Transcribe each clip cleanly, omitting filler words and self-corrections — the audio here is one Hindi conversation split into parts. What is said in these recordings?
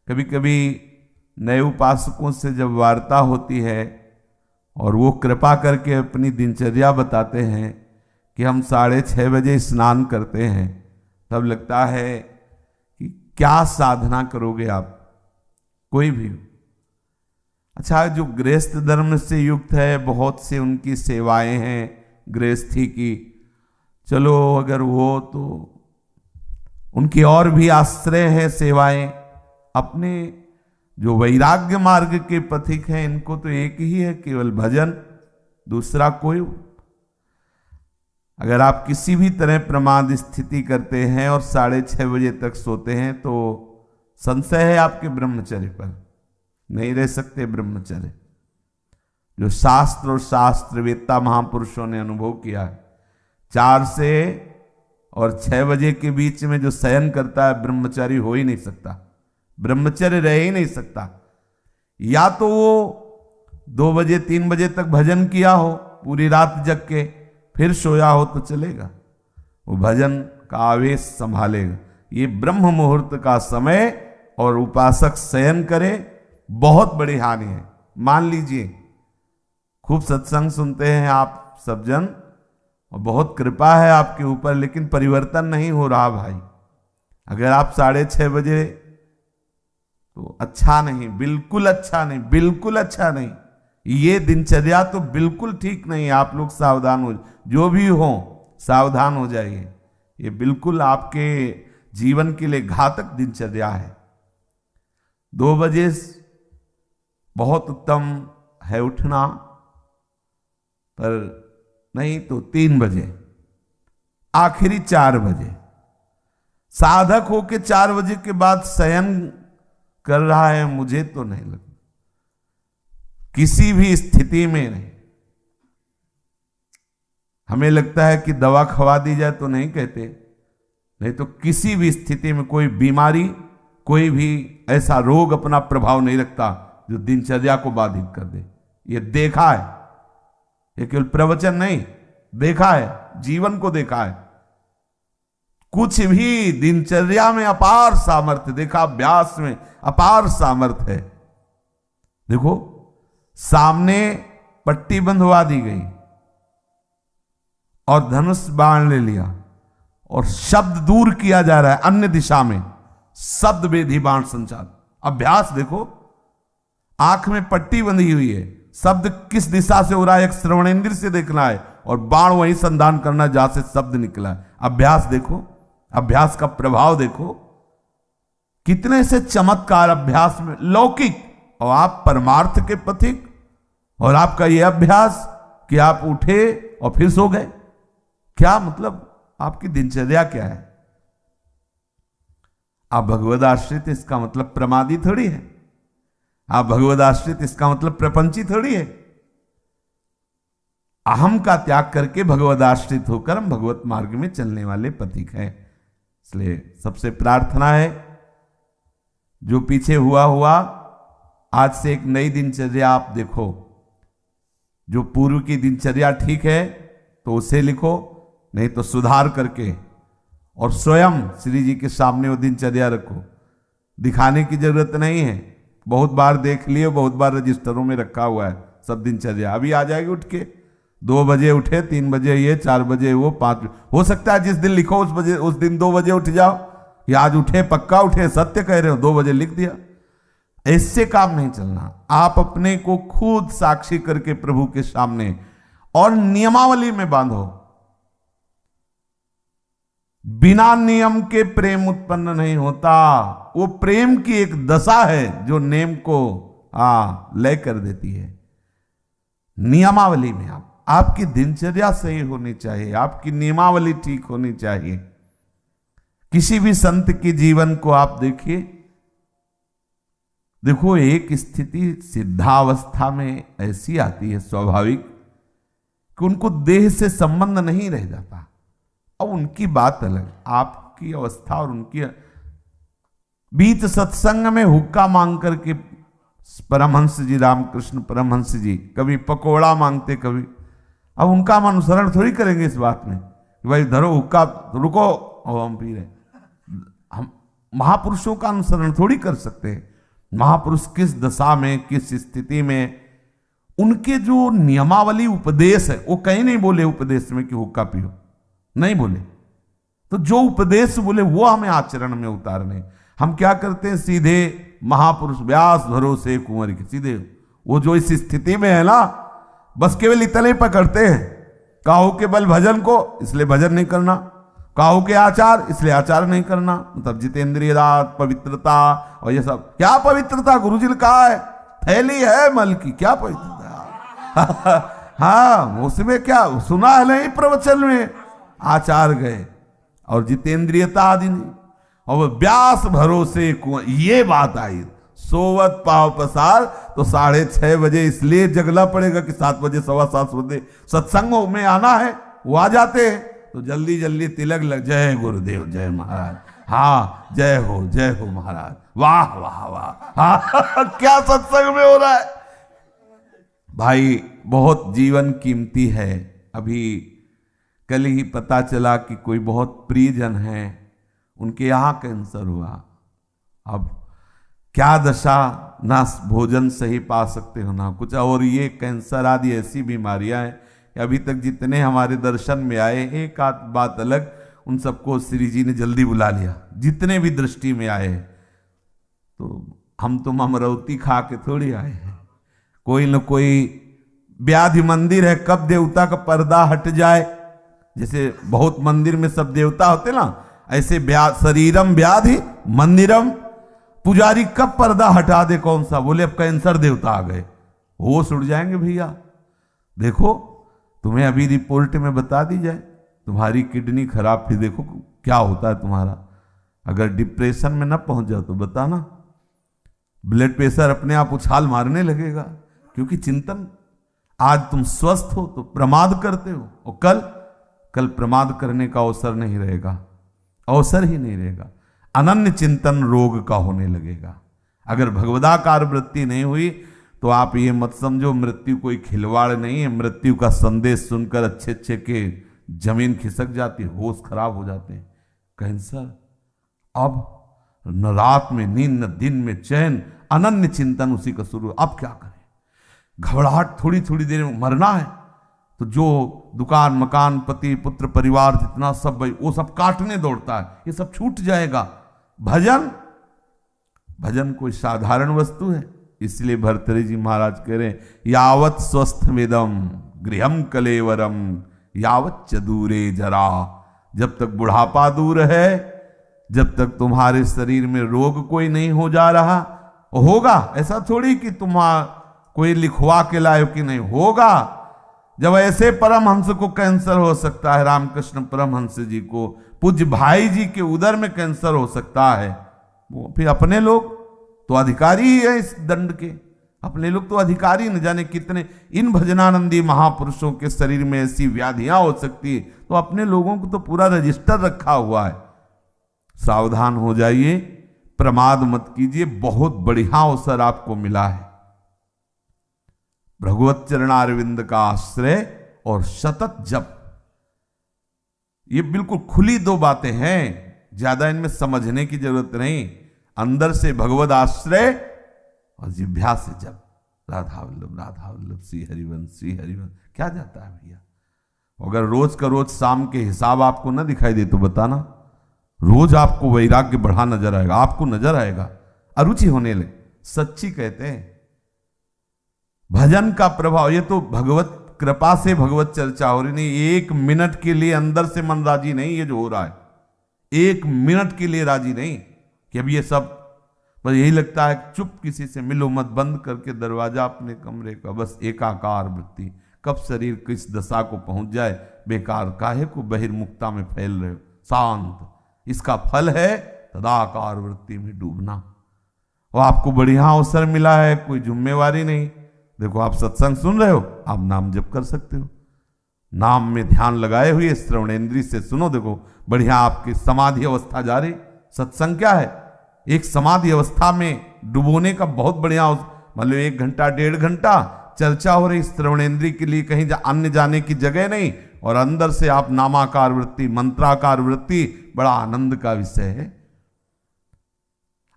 कभी कभी नए उपासकों से जब वार्ता होती है और वो कृपा करके अपनी दिनचर्या बताते हैं कि हम 6:30 बजे स्नान करते हैं, तब लगता है कि क्या साधना करोगे आप, कोई भी हो। अच्छा, जो गृहस्थ धर्म से युक्त है, बहुत से उनकी सेवाएं हैं गृहस्थी की, चलो अगर वो तो उनकी और भी आश्रय है सेवाएं। अपने जो वैराग्य मार्ग के पथिक हैं, इनको तो एक ही है, केवल भजन, दूसरा कोई। अगर आप किसी भी तरह प्रमाद स्थिति करते हैं और 6:30 बजे तक सोते हैं तो संशय है आपके ब्रह्मचर्य पर, नहीं रह सकते ब्रह्मचर्य। जो शास्त्र और शास्त्रवेत्ता महापुरुषों ने अनुभव किया है, 4 से और 6 बजे के बीच में जो शयन करता है, ब्रह्मचारी हो ही नहीं सकता, ब्रह्मचर्य रह ही नहीं सकता। या तो वो 2 बजे 3 बजे तक भजन किया हो, पूरी रात जग के फिर सोया हो तो चलेगा, वो भजन का आवेश संभालेगा। ये ब्रह्म मुहूर्त का समय और उपासक शयन करे, बहुत बड़ी हानि है। मान लीजिए खूब सत्संग सुनते हैं आप सब जन और बहुत कृपा है आपके ऊपर, लेकिन परिवर्तन नहीं हो रहा भाई। अगर आप 6:30 बजे, तो अच्छा नहीं, बिल्कुल अच्छा नहीं, बिल्कुल अच्छा नहीं। ये दिनचर्या तो बिल्कुल ठीक नहीं है। आप लोग सावधान हो, जो भी हो सावधान हो जाइए। ये बिल्कुल आपके जीवन के लिए घातक दिनचर्या है। 2 बजे बहुत उत्तम है उठना, पर नहीं तो 3 बजे, आखिरी 4 बजे। साधक होके 4 बजे के बाद शयन कर रहा है, मुझे तो नहीं लगता, किसी भी स्थिति में नहीं। हमें लगता है कि दवा खवा दी जाए तो नहीं कहते, नहीं तो किसी भी स्थिति में कोई बीमारी, कोई भी ऐसा रोग अपना प्रभाव नहीं रखता जो दिनचर्या को बाधित कर दे। ये देखा है, ये केवल प्रवचन नहीं, देखा है, जीवन को देखा है। कुछ भी दिनचर्या में अपार सामर्थ्य देखा, अभ्यास में अपार सामर्थ्य है। देखो, सामने पट्टी बंधवा दी गई और धनुष बाण ले लिया और शब्द दूर किया जा रहा है अन्य दिशा में, शब्द वेधी बाण संचार। अभ्यास देखो, आंख में पट्टी बंधी हुई है, शब्द किस दिशा से हो रहा है, एक श्रवणेंद्र से देखना है और बाण वहीं संधान करना जहां से शब्द निकला है। अभ्यास देखो, अभ्यास का प्रभाव देखो, कितने से चमत्कार अभ्यास में लौकिक, और आप परमार्थ के पथिक, और आपका यह अभ्यास कि आप उठे और फिर सो गए। क्या मतलब, आपकी दिनचर्या क्या है? आप भगवद आश्रित, इसका मतलब प्रमादी थोड़ी है। आप भगवद आश्रित, इसका मतलब प्रपंची थोड़ी है। अहम का त्याग करके भगवद आश्रित होकर हम भगवत मार्ग में चलने वाले पथिक हैं। इसलिए सबसे प्रार्थना है, जो पीछे हुआ आज से एक नई दिनचर्या आप देखो। जो पूर्व की दिनचर्या ठीक है तो उसे लिखो, नहीं तो सुधार करके और स्वयं श्री जी के सामने वो दिनचर्या रखो। दिखाने की जरूरत नहीं है, बहुत बार देख लिए, बहुत बार रजिस्टरों में रखा हुआ है सब दिनचर्या। अभी आ जाएगी उठ के, 2 बजे उठे, 3 बजे ये, 4 बजे वो, 5 हो सकता है जिस दिन लिखो उस दिन 2 बजे उठ जाओ, या आज उठे, पक्का उठे, सत्य कह रहे हो, 2 बजे लिख दिया। इससे काम नहीं चलना। आप अपने को खुद साक्षी करके प्रभु के सामने और नियमावली में बांधो। बिना नियम के प्रेम उत्पन्न नहीं होता। वो प्रेम की एक दशा है जो नेम को लय कर देती है। नियमावली में आपकी दिनचर्या सही होनी चाहिए, आपकी नियमावली ठीक होनी चाहिए। किसी भी संत के जीवन को आप देखिए, देखो एक स्थिति सिद्धावस्था में ऐसी आती है स्वाभाविक कि उनको देह से संबंध नहीं रह जाता। अब उनकी बात अलग, आपकी अवस्था और उनकी बीच सत्संग में हुक्का मांग करके परमहंस जी, रामकृष्ण परमहंस जी कभी पकोड़ा मांगते, कभी, अब उनका हम अनुसरण थोड़ी करेंगे इस बात में कि भाई धरो हुक्का, रुको और हम पी रहे। हम महापुरुषों का अनुसरण थोड़ी कर सकते हैं। महापुरुष किस दशा में, किस स्थिति में, उनके जो नियमावली उपदेश है वो कहीं नहीं बोले उपदेश में कि हुक्का पियो, नहीं बोले। तो जो उपदेश बोले वो हमें आचरण में उतारने। हम क्या करते हैं, सीधे महापुरुष व्यास भरोसे कुंवर के, सीधे वो जो इस स्थिति में है ना, बस केवल इतना ही पकड़ते हैं, काहू के बल भजन को, इसलिए भजन नहीं करना, काहू के आचार इसलिए आचार नहीं करना। मतलब जितेंद्रिय रात, पवित्रता और ये सब। क्या पवित्रता, गुरुजी ने कहा है थैली है मल की, क्या पवित्रता हाँ उसमें क्या सुना है नहीं प्रवचन में, आचार गए और जितेंद्रियता आदि नहीं। और व्यास भरोसे कुंवर, ये बात आई, सोवत पाव पसार। तो 6:30 बजे इसलिए जगना पड़ेगा कि 7 बजे 7:15 बजे सत्संगों में आना है, वो आ जाते हैं तो जल्दी जल्दी तिलक लग, जय गुरुदेव, जय महाराज, हाँ जय हो महाराज, वाह वाह वाह हाँ क्या सत्संग में हो रहा है भाई। बहुत जीवन कीमती है। अभी कल ही पता चला कि कोई बहुत प्रियजन है, उनके यहाँ कैंसर हुआ। अब क्या दशा, ना भोजन सही पा सकते हो ना कुछ, और ये कैंसर आदि ऐसी बीमारियां हैं कि अभी तक जितने हमारे दर्शन में आए, एक आध बात अलग, उन सबको श्री जी ने जल्दी बुला लिया, जितने भी दृष्टि में आए। तो हम तुम अमरौती खा के थोड़ी आए हैं, कोई न कोई व्याधि मंदिर है, कब देवता का पर्दा हट जाए, जैसे बहुत मंदिर में सब देवता होते ना, ऐसे शरीरम व्याधि मंदिरम, पुजारी कब पर्दा हटा दे, कौन सा, बोले अब कैंसर देवता आ गए, होश उड़ जाएंगे भैया। देखो तुम्हें अभी रिपोर्ट में बता दी जाए तुम्हारी किडनी खराब, फिर देखो क्या होता है तुम्हारा। अगर डिप्रेशन में ना पहुंच जाओ तो बताना, ब्लड प्रेशर अपने आप उछाल मारने लगेगा, क्योंकि चिंतन, आज तुम स्वस्थ हो तो प्रमाद करते हो, और कल प्रमाद करने का अवसर नहीं रहेगा, अवसर ही नहीं रहेगा। अनन्य चिंतन रोग का होने लगेगा। अगर भगवदाकार वृत्ति नहीं हुई तो आप ये मत समझो मृत्यु कोई खिलवाड़ नहीं है। मृत्यु का संदेश सुनकर अच्छे के जमीन खिसक जाती है, होश खराब हो जाते हैं। कैंसर, अब न रात में नींद न दिन में चैन, अनन्य चिंतन उसी का शुरू। अब क्या करें, घबराहट, थोड़ी थोड़ी देर में मरना है तो जो दुकान मकान पति पुत्र परिवार जितना सब भाई वो सब काटने दौड़ता है, ये सब छूट जाएगा। भजन कोई साधारण वस्तु है। इसलिए भर्तृहरि जी महाराज कह रहे हैं, यावत स्वस्थ वेदम गृहम कलेवरम यावत च दूरे जरा। जब तक बुढ़ापा दूर है, जब तक तुम्हारे शरीर में रोग कोई नहीं हो जा रहा, होगा ऐसा थोड़ी कि तुम कोई लिखवा के लाओ कि नहीं होगा। जब ऐसे परमहंस को कैंसर हो सकता है, रामकृष्ण परमहंस जी को, पूज्य भाई जी के उदर में कैंसर हो सकता है, वो फिर अपने लोग तो अधिकारी ही है इस दंड के, अपने लोग तो अधिकारी न जाने कितने। इन भजनानंदी महापुरुषों के शरीर में ऐसी व्याधियां हो सकती है, तो अपने लोगों को तो पूरा रजिस्टर रखा हुआ है। सावधान हो जाइए, प्रमाद मत कीजिए, बहुत बढ़िया अवसर आपको मिला है। भगवत चरणारविंद का आश्रय और सतत जप, ये बिल्कुल खुली दो बातें हैं, ज्यादा इनमें समझने की जरूरत नहीं। अंदर से भगवत आश्रय और जिह्वा से जप, राधा वल्लभ श्री हरिवंश श्री हरिवंश। क्या जाता है भैया, अगर रोज का रोज शाम के हिसाब आपको ना दिखाई दे तो बताना, रोज आपको वैराग्य बढ़ा नजर आएगा, आपको नजर आएगा, अरुचि होने लगे। सच्ची कहते हैं भजन का प्रभाव, ये तो भगवत कृपा से भगवत चर्चा हो रही नहीं। 1 मिनट के लिए अंदर से मन राजी नहीं, ये जो हो रहा है 1 मिनट के लिए राजी नहीं कि अब ये सब, बस यही लगता है चुप किसी से मिलो मत, बंद करके दरवाजा अपने कमरे का, बस एकाकार वृत्ति। कब शरीर किस दशा को पहुंच जाए, बेकार काहे को बहिर्मुखता में फैल रहे हो, शांत। इसका फल है तदाकार वृत्ति में डूबना। और आपको बढ़िया अवसर मिला है, कोई जिम्मेवारी नहीं। देखो आप सत्संग सुन रहे हो, आप नाम जप कर सकते हो, नाम में ध्यान लगाए हुए श्रवणेन्द्रिय से सुनो। देखो बढ़िया आपकी समाधि अवस्था जा रही। सत्संग क्या है, एक समाधि अवस्था में डुबोने का बहुत बढ़िया, मतलब 1 घंटा 1.5 घंटा चर्चा हो रही, श्रवणेन्द्रिय के लिए कहीं अन्य जाने की जगह नहीं, और अंदर से आप नामाकार वृत्ति, मंत्राकार वृत्ति, बड़ा आनंद का विषय है।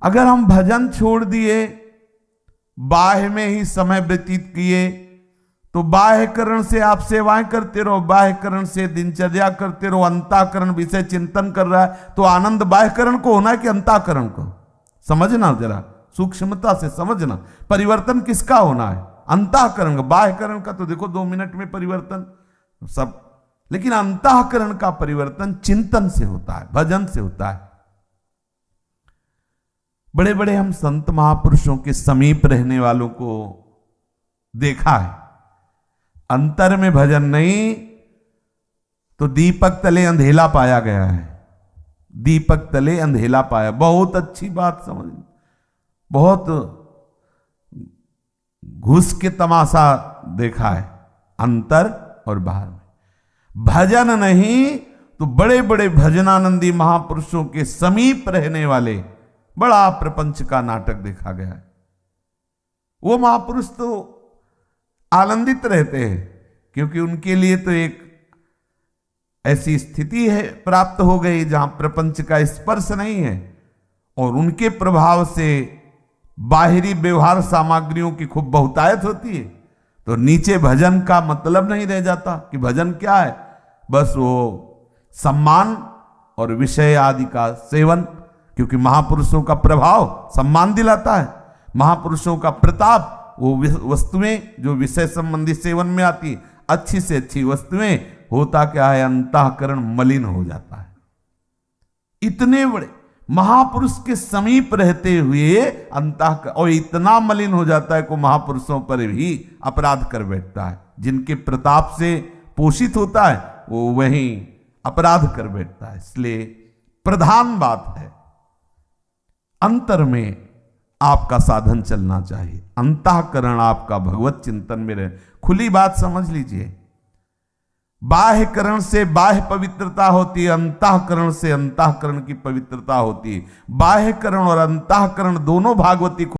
अगर हम भजन छोड़ दिए बाह्य में ही समय व्यतीत किए तो बाह्यकरण से आप सेवाएं करते रहो, बाह्यकरण से दिनचर्या करते रहो, अंतःकरण विषय चिंतन कर रहा है, तो आनंद बाह्यकरण को होना है कि अंतःकरण को? समझना, जरा सूक्ष्मता से समझना। परिवर्तन किसका होना है? अंतःकरण का। बाह्यकरण का तो देखो 2 मिनट में परिवर्तन सब, लेकिन अंतःकरण का परिवर्तन चिंतन से होता है, भजन से होता है। बड़े बड़े हम संत महापुरुषों के समीप रहने वालों को देखा है, अंतर में भजन नहीं तो दीपक तले अंधेला पाया गया है, दीपक तले अंधेला पाया। बहुत अच्छी बात समझ, बहुत घुस के तमाशा देखा है अंतर और बाहर में। भजन नहीं तो बड़े बड़े भजनानंदी महापुरुषों के समीप रहने वाले बड़ा प्रपंच का नाटक देखा गया है। वो महापुरुष तो आनंदित रहते हैं क्योंकि उनके लिए तो एक ऐसी स्थिति है प्राप्त हो गई जहां प्रपंच का स्पर्श नहीं है, और उनके प्रभाव से बाहरी व्यवहार सामग्रियों की खूब बहुतायत होती है। तो नीचे भजन का मतलब नहीं रह जाता कि भजन क्या है, बस वो सम्मान और विषय आदि का सेवन, क्योंकि महापुरुषों का प्रभाव सम्मान दिलाता है, महापुरुषों का प्रताप वो वस्तुएं जो विषय संबंधी सेवन में आती, अच्छी से अच्छी वस्तुएं, होता क्या है, अंतःकरण मलिन हो जाता है। इतने बड़े महापुरुष के समीप रहते हुए अंतःकरण और इतना मलिन हो जाता है को महापुरुषों पर भी अपराध कर बैठता है। जिनके प्रताप से पोषित होता है वो वहीं अपराध कर बैठता है। इसलिए प्रधान बात है अंतर में आपका साधन चलना चाहिए, अंतःकरण आपका भगवत चिंतन में रहे। खुली बात समझ लीजिए, बाह्यकरण से बाह्य पवित्रता होती है, अंतःकरण से अंतःकरण की पवित्रता होती है। बाह्यकरण और अंतःकरण दोनों भागवती